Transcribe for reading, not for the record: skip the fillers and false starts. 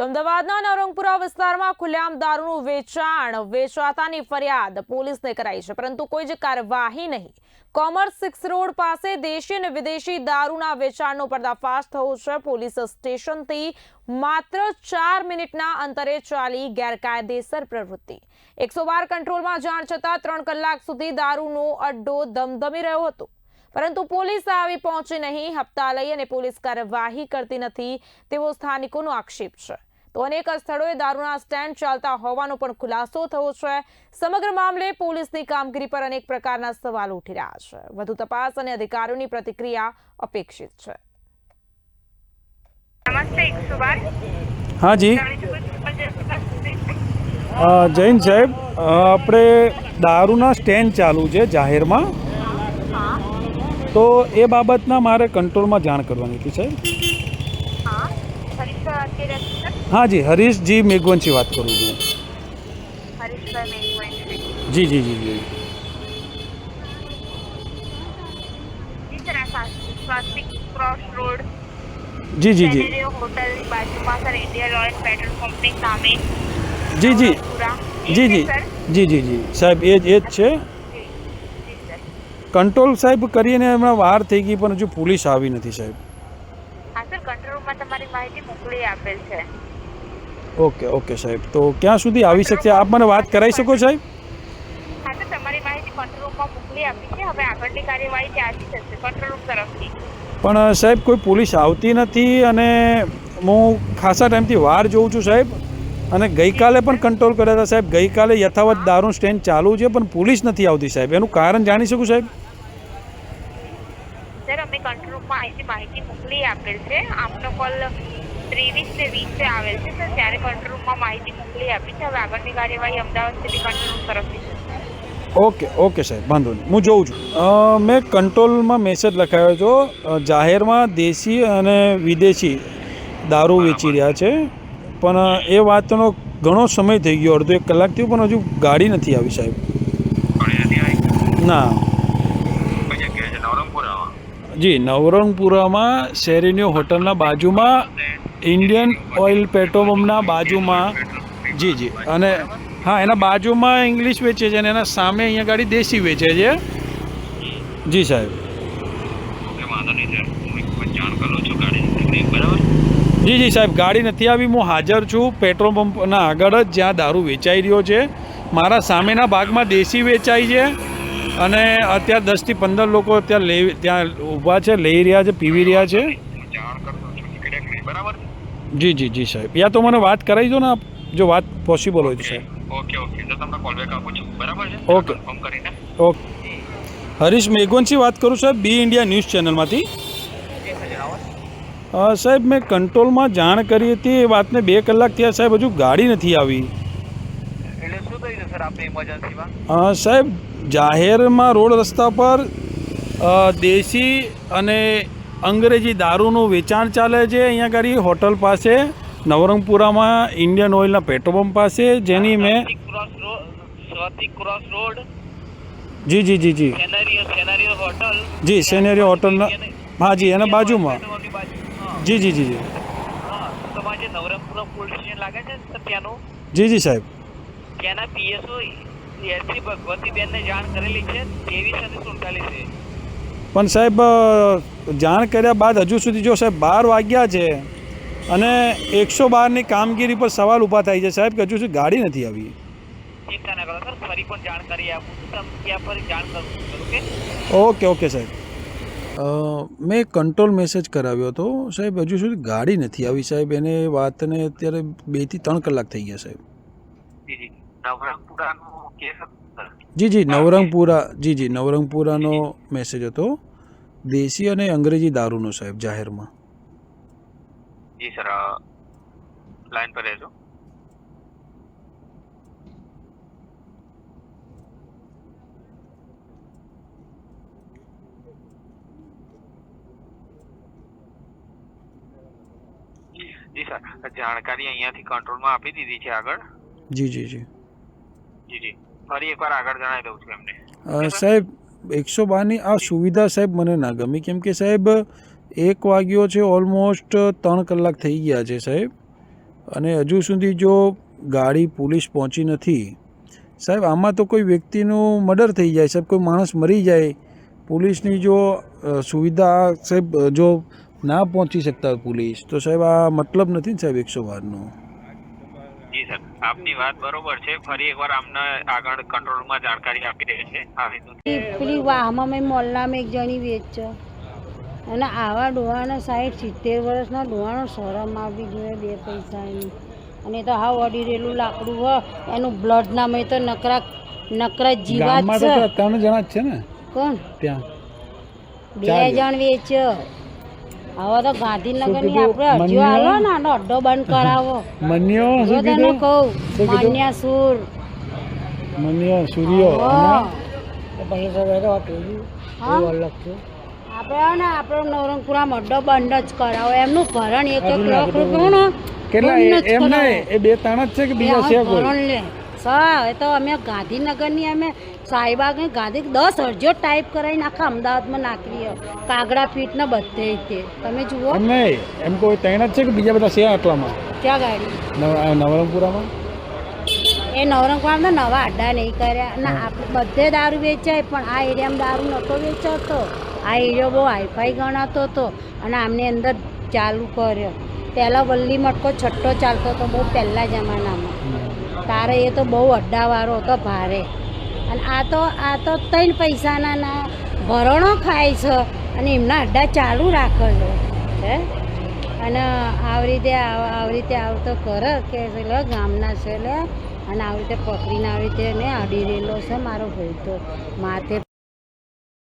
તો અમદાવાદના નવરંગપુરા વિસ્તારમાં ખુલ્લેઆમ દારૂનું વેચાતાની ફરિયાદ પોલીસને કરાઈ છે, પરંતુ કોઈ જ કાર્યવાહી નહીં। કોમર્સ 6 રોડ પાસે દેશી અને વિદેશી દારૂના વેચાણનો પર્દાફાશ થયો છે। પોલીસ સ્ટેશનથી માત્ર 4 મિનિટના અંતરે ચાલી ગેરકાયદેસર પ્રવૃત્તિ। 112 કંટ્રોલમાં જાણ છતાં 3 કલાક સુધી દારૂનો અડ્ડો ધમધમી રહ્યો હતો, પરંતુ પોલીસ આવી પહોંચી નહીં। હપ્તા લઈ અને પોલીસ કાર્યવાહી કરતી નથી તેવો સ્થાનિકોનો આક્ષેપ છે। તો અનેક સ્થળોએ દારૂના સ્ટેન્ડ ચાલતા હોવાનો પણ ખુલાસો થયો છે। સમગ્ર મામલે પોલીસની કામગીરી પર અનેક પ્રકારના સવાલ ઉઠી રહ્યા છે। વધુ તપાસ અને અધિકારીઓની પ્રતિક્રિયા અપેક્ષિત છે। નમસ્તે 112। हाँ जी जैन साहेब આપણે દારૂના સ્ટેન્ડ ચાલુ છે જાહેરમાં, તો એ બાબતના મારે કંટ્રોલમાં જાણ કરવાની હતી સાહેબ। हाँ जी हरीश जी मेघवंशी बात करूँ છું। जी जी जी जी ક્રોસ રોડ जी जी जी હોટલ બાજુમાં સર ઇન્ડિયન ઓઇલ પેટ્રોલ પંપની સામે जी जी जी जी जी जी जी સાહેબ એ જ છે। કંટ્રોલ સાહેબ કરીને હમણાં વાર થઈ ગઈ પણ હજુ પોલીસ આવી નથી સાહેબ। હા સર, કંટ્રોલ રૂમમાં તમારી માહિતી મોકલી આપેલ છે। ઓકે ઓકે સાહેબ, તો ક્યાં સુધી આવી શકશે આપ મને વાત કરાવી શકો સાહેબ? હા સર, તમારી માહિતી કંટ્રોલ રૂમમાં મોકલી આપી છે। હવે આગળની કાર્યવાહી ત્યાંથી થશે કંટ્રોલ રૂમ તરફથી। પણ સાહેબ કોઈ પોલીસ આવતી નથી અને હું ખાસા ટાઈમથી વાર જોઉં છું સાહેબ। અને ગઈકાલે પણ કંટ્રોલ કર્યા હતા સાહેબ। ગઈકાલે યથાવત દારૂ સ્ટેન્ડ ચાલુ છે પણ પોલીસ નથી આવતી સાહેબ। એનું કારણ જાણી શકું સાહેબ? સર, અમે કંટ્રોલ રૂમમાં માહિતી મોકલી આપેલ છે। આપનો કોલ 23 ને 20 આવેલ છે સર, ત્યારે કંટ્રોલ રૂમમાં માહિતી મોકલી આપી છે। હવે આગળની કાર્યવાહી અમદાવાદ સિટી કંટ્રોલ રૂમ તરફથી થશે। ઓકે ઓકે સાહેબ, વાંધો નહીં, હું જોઉં છું। મેં કંટ્રોલમાં મેસેજ લખાવ્યો હતો, જાહેરમાં દેશી અને વિદેશી દારૂ વેચી રહ્યા છે, પણ એ વાતનો ઘણો સમય થઈ ગયો, અડધો 1 કલાક થયું, પણ હજુ ગાડી નથી આવી સાહેબ। ના જી, નવરંગપુરામાં શેરીની હોટલના બાજુમાં ઇન્ડિયન ઓઇલ પેટ્રોલ પંપના બાજુમાં, જી જી, અને હા એના બાજુમાં ઇંગ્લિશ વેચે છે અને એના સામે અહીંયા ગાડી દેશી વેચે છે। જી સાહેબ। જી જી સાહેબ, ગાડી નથી આવી, હું હાજર છું પેટ્રોલ પંપના આગળ જ જ્યાં દારૂ વેચાઈ રહ્યો છે। મારા સામેના ભાગમાં દેશી વેચાય છે અને અત્યારે 10 થી 15 લોકો ત્યાં ઊભા છે, લઈ રહ્યા છે, પીવી રહ્યા છે। જી જી જી સાહેબ, યા તો મને વાત કરાવી દો ને આપ, જો વાત પોસિબલ હોય તો સાહેબ। ઓકે ઓકે, તો તમને કોલ બેક આપું છું, બરાબર છે? ઓકે કન્ફર્મ કરીને। ઓકે, હરીશ મેઘવંશી વાત કરું સાહેબ, બી ઇન્ડિયા ન્યૂઝ ચેનલમાંથી। સાહેબ મેં કંટ્રોલમાં જાણ કરી હતી એ વાતને 2 કલાક થયા સાહેબ, હજુ ગાડી નથી આવી। એટલે શું થયું છે સર આપની ઇમરજન્સીમાં? સાહેબ જાહેરમાં રોડ રસ્તા પર દેશી અને અંગ્રેજી દારૂનું વેચાણ ચાલે છે। અહીંયા ગાડી હોટલ પાસે નવરંગપુરામાં ઇન્ડિયન ઓઇલના પેટ્રોલ પંપ પાસે, જેની મેં ક્રોસ રોડ જી જી જી જી સેનારીઓ હોટલ, જી સેનેરિયો હોટલના, હા જી એના બાજુમાં, જી જી જી જી તમારે જે નવરંગપુરા પોલીસ સ્ટેશન લાગે છે ને ત્યાંનું, જી જી સાહેબ, ત્યાંના પીએસઓ એસી ભગવતીબેનને જાણ કરેલી છે 23 અને 47। પણ સાહેબ જાણ કર્યા બાદ હજુ સુધી જો સાહેબ 12 વાગ્યા છે અને 112ની કામગીરી પર સવાલ ઊભા થાય છે સાહેબ, કે હજુ સુધી ગાડી નથી આવી। ચિંતા ના કરો સર, ફરી પણ જાણકારી આપું છું, તમે ત્યાં ફરી જાણ કરું છું। ઓકે ઓકે સાહેબ। મેં કંટ્રોલ મેસેજ કરાવ્યો હતો સાહેબ, હજુ સુધી ગાડી નથી આવી સાહેબ। એને વાતને અત્યારે 2 થી 3 કલાક થઈ ગયા સાહેબ। જી જી નવરંગપુરા, જી જી નવરંગપુરાનો મેસેજ હતો, દેશી અને અંગ્રેજી દારૂનો સાહેબ, જાહેરમાં। જી સર, લાઈન પર રહેજો। જી સર, જાણકારી અહીંયાથી કંટ્રોલમાં આપી દીધી છે આગળ। જી જી જી જી જી, ફરી એકવાર આગળ જણાવી દઉં છું એમને। સાહેબ 112ની આ સુવિધા સાહેબ મને ના ગમી, કેમ કે સાહેબ 1 વાગ્યો છે, ઓલમોસ્ટ 3 કલાક થઈ ગયા છે સાહેબ, અને હજુ સુધી જો ગાડી પોલીસ પહોંચી નથી સાહેબ, આમાં તો કોઈ વ્યક્તિનું મર્ડર થઈ જાય સાહેબ, કોઈ માણસ મરી જાય, પોલીસની જો સુવિધા સાહેબ જો ના પહોંચી શકતા હોય પોલીસ, તો સાહેબ આ મતલબ નથી ને સાહેબ 112નો. જી સર, આપની વાત બરોબર છે. ફરી એકવાર આમને આગળ કંટ્રોલમાં જાણકારી આપી રહી છે આ હેતુથી. પેલી વાહમાં મેં મોલ્લામાં એક જણી વેચે અને આવા ડોહાના 60-70 વર્ષના ડોહાનો શરમ આવી જોઈએ 2 પૈસાની. અને એ તો હાવ અડી રહેલું લાકડું હોય, એનું બ્લડ ના મેં તો નકરા જીવાત ગામમાં છે. તો 3 જણા જ છે ને કોણ? ત્યાં 2 જણ વેચે. હવે તો ગાંધીનગરની આપણે અરજીઓ આલો ને આનો અડ્ડો બંધ કરાવો. મન્યો જો શું તને કીધું? કહું શું કીધું? માન્યા સુર મન્યો સૂર્યો હા. અને આપણે નવરંગપુરામાં અડ્ડો બંધ જ કરાવો. એમનું ભરણ 1 લાખ રૂપિયા ને કેટલા બંધ જ એમ કરાવો. નહીં, એ 2 તાણ જ છે કે બીજા છે કોઈ? ભરણ લે એ તો અમે ગાંધીનગરની અમે સાહેબાગની ગાંધી 10 અરજીઓ ટાઈપ કરાવીને આખા અમદાવાદમાં નાખી કાગડા ફીટ ને બધે તે તમે જુઓ એમ નહીં, એમ કોઈ ત્રણ જ છે કે બીજા બધા છે આટલામાં ક્યાં ગાડી નવરંગપુરામાં? એ નવરંગપુરામાં તો નવા અડ્ડા નહીં કર્યા અને આપણે બધે દારૂ વેચાય, પણ આ એરિયામાં દારૂ નહોતો વેચાતો. આ એરિયો બહુ હાઈફાઈ ગણાતો હતો અને આમની અંદર ચાલુ કર્યો. પહેલાં વલ્લી મટકો છઠ્ઠો ચાલતો હતો બહુ પહેલાં જમાનામાં. તારે એ તો બહુ અડ્ડાવાળો હતો ભારે. અને આ તો 3 પૈસાના ના ભરણો ખાય છે અને એમના અડ્ડા ચાલુ રાખે છે હે. અને આવી રીતે આવતો કરે કે લે ગામના છે લે, અને આવી રીતે પકડીને આવી રીતે ને અડી રહેલો છે મારો ભાઈ તો માથે